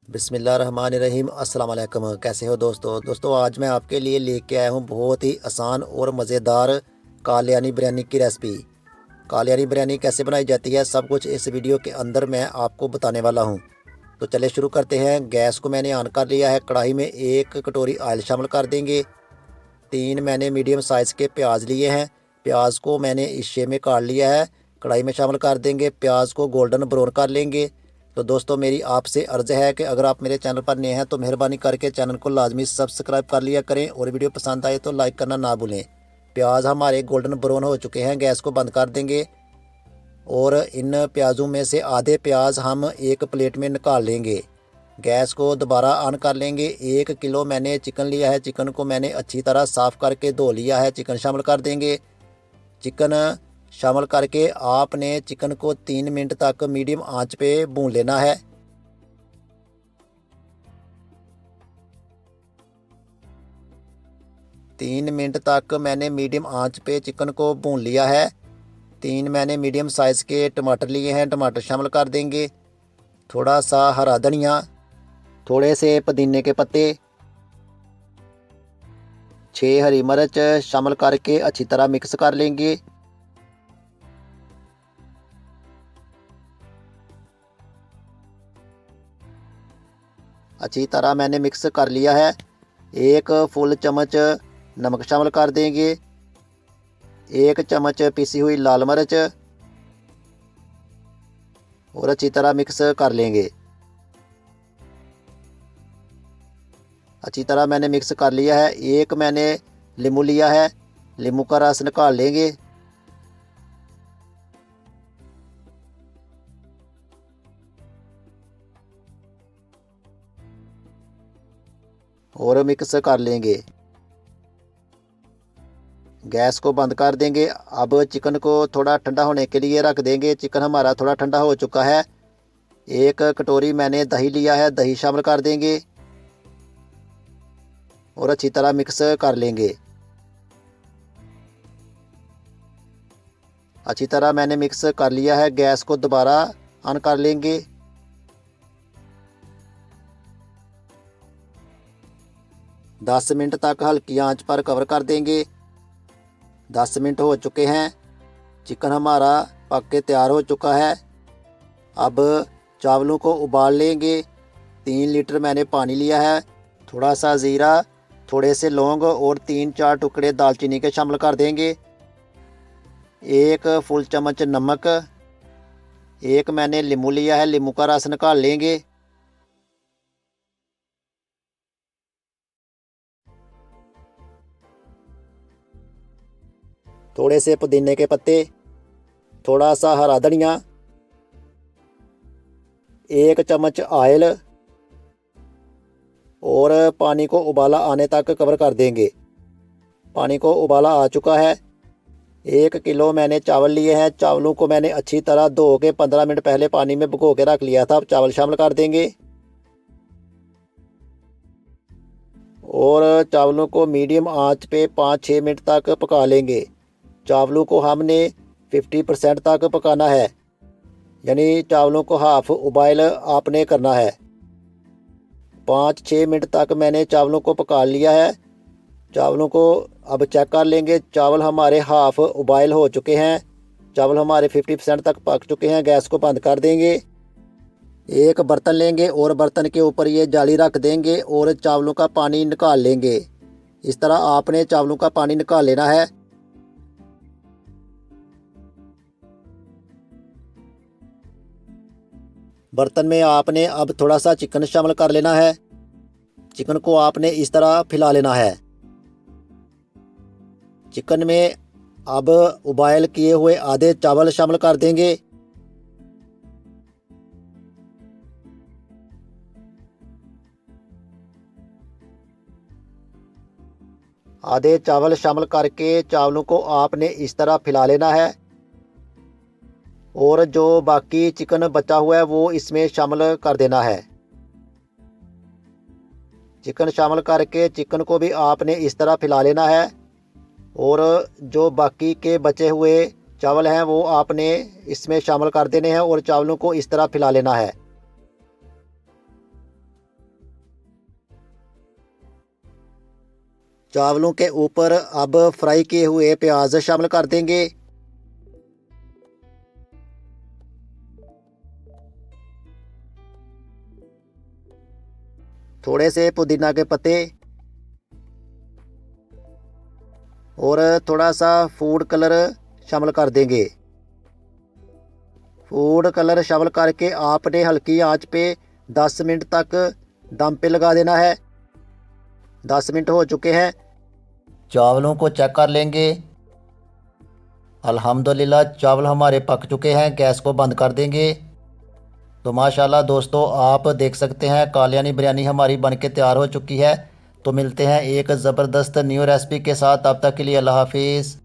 बिस्मिल्लाहिर्रहमानिर्रहीम। अस्सलाम वालेकुम। कैसे हो दोस्तों आज मैं आपके लिए लेके आया हूँ बहुत ही आसान और मज़ेदार कालियानी बिरयानी की रेसिपी। कालियानी बिरयानी कैसे बनाई जाती है सब कुछ इस वीडियो के अंदर मैं आपको बताने वाला हूँ। तो चलिए शुरू करते हैं। गैस को मैंने ऑन कर लिया है। कढ़ाई में 1 कटोरी ऑयल शामिल कर देंगे। 3 मैंने मीडियम साइज़ के प्याज लिए हैं। प्याज को मैंने इस शेप में काट लिया है। कढ़ाई में शामिल कर देंगे। प्याज को गोल्डन ब्राउन कर लेंगे। तो दोस्तों मेरी आपसे अर्ज़ है कि अगर आप मेरे चैनल पर नए हैं तो मेहरबानी करके चैनल को लाजमी सब्सक्राइब कर लिया करें और वीडियो पसंद आए तो लाइक करना ना भूलें। प्याज हमारे गोल्डन ब्राउन हो चुके हैं। गैस को बंद कर देंगे और इन प्याज़ों में से आधे प्याज हम एक प्लेट में निकाल लेंगे। गैस को दोबारा ऑन कर लेंगे। 1 किलो मैंने चिकन लिया है। चिकन को मैंने अच्छी तरह साफ़ करके धो लिया है। चिकन शामिल कर देंगे। चिकन शामिल करके आपने चिकन को 3 मिनट तक मीडियम आंच पे भून लेना है। तीन मिनट तक मैंने मीडियम आंच पे चिकन को भून लिया है। 3 मैंने मीडियम साइज़ के टमाटर लिए हैं। टमाटर शामिल कर देंगे। थोड़ा सा हरा धनिया, थोड़े से पुदीने के पत्ते, 6 हरी मिर्च शामिल करके अच्छी तरह मिक्स कर लेंगे। अच्छी तरह मैंने मिक्स कर लिया है। 1 फुल चम्मच नमक शामिल कर देंगे। 1 चम्मच पिसी हुई लाल मिर्च और अच्छी तरह मिक्स कर लेंगे। अच्छी तरह मैंने मिक्स कर लिया है। 1 मैंने नींबू लिया है। नींबू का रस निकाल लेंगे। और मिक्स कर लेंगे। गैस को बंद कर देंगे। अब चिकन को थोड़ा ठंडा होने के लिए रख देंगे। चिकन हमारा थोड़ा ठंडा हो चुका है। 1 कटोरी मैंने दही लिया है। दही शामिल कर देंगे और अच्छी तरह मिक्स कर लेंगे। अच्छी तरह मैंने मिक्स कर लिया है। गैस को दोबारा ऑन कर लेंगे। दस मिनट तक हल्की आंच पर कवर कर देंगे। 10 मिनट हो चुके हैं। चिकन हमारा पक के तैयार हो चुका है। अब चावलों को उबाल लेंगे। 3 लीटर मैंने पानी लिया है। थोड़ा सा ज़ीरा, थोड़े से लौंग और 3-4 टुकड़े दालचीनी के शामिल कर देंगे। 1 फुल चम्मच नमक, 1 मैंने नींबू लिया है। नींबू का रस निकाल लेंगे। थोड़े से पुदीने के पत्ते, थोड़ा सा हरा धनिया, 1 चम्मच ऑयल और पानी को उबाला आने तक कवर कर देंगे। पानी को उबाला आ चुका है। 1 किलो मैंने चावल लिए हैं। चावलों को मैंने अच्छी तरह धो के 15 मिनट पहले पानी में भिगो के रख लिया था। अब चावल शामिल कर देंगे और चावलों को मीडियम आंच पे 5-6 मिनट तक पका लेंगे। चावलों को हमने 50% तक पकाना है, यानी चावलों को हाफ उबाइल आपने करना है। 5-6 मिनट तक मैंने चावलों को पका लिया है। चावलों को अब चेक कर लेंगे। चावल हमारे हाफ उबाइल हो चुके हैं। चावल हमारे 50% तक पक चुके हैं। गैस को बंद कर देंगे। एक बर्तन लेंगे और बर्तन के ऊपर ये जाली रख देंगे और चावलों का पानी निकाल लेंगे। इस तरह आपने चावलों का पानी निकाल लेना है। बर्तन में आपने अब थोड़ा सा चिकन शामिल कर लेना है। चिकन को आपने इस तरह फैला लेना है। चिकन में अब उबाइल किए हुए आधे चावल शामिल कर देंगे। आधे चावल शामिल करके चावलों को आपने इस तरह फैला लेना है और जो बाकी चिकन बचा हुआ है वो इसमें शामिल कर देना है। चिकन शामिल करके चिकन को भी आपने इस तरह फैला लेना है और जो बाकी के बचे हुए चावल हैं वो आपने इसमें शामिल कर देने हैं और चावलों को इस तरह फैला लेना है। चावलों के ऊपर अब फ्राई किए हुए प्याज शामिल कर देंगे। थोड़े से पुदीना के पत्ते और थोड़ा सा फूड कलर शामिल कर देंगे। फूड कलर शामिल करके आपने हल्की आंच पे 10 मिनट तक दम पे लगा देना है। 10 मिनट हो चुके हैं। चावलों को चेक कर लेंगे। अल्हम्दुलिल्लाह चावल हमारे पक चुके हैं। गैस को बंद कर देंगे। तो माशाल्लाह दोस्तों आप देख सकते हैं कालियानी बिरयानी हमारी बनके तैयार हो चुकी है। तो मिलते हैं एक ज़बरदस्त न्यू रेसिपी के साथ। तब तक के लिए अल्लाह हाफिज़।